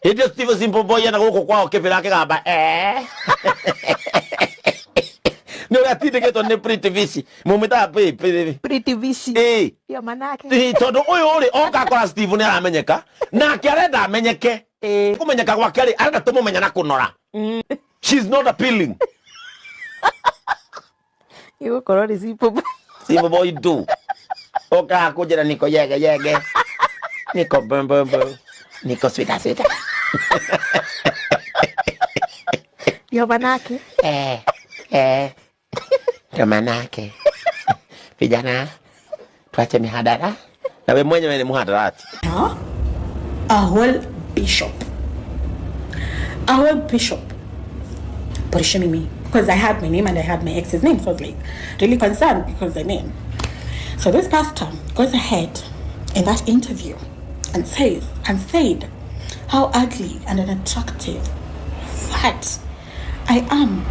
Hivyo Steve Simple Boy yana huko kwao kepela kigamba no gatinde geto ne Pritty Vishy mumita Pritty Vishy yo manake todo uyu uri oka kwa Steve ni aramenyeka na kiarenda amenyeke kumenyeka gwake ri arenda tumumenya na kunora she's not appealing yo korori Simple Boy do oka kujera niko yege niko bum niko sweet yo manake Ndio manake vijana tuache mihadara na wewe mwenyewe ni muhadarati. A whole bishop pushing me because I had my name and I had my ex's name, so I was like really concerned because the name. So this pastor goes ahead in that interview and said how ugly and unattractive, fat I am.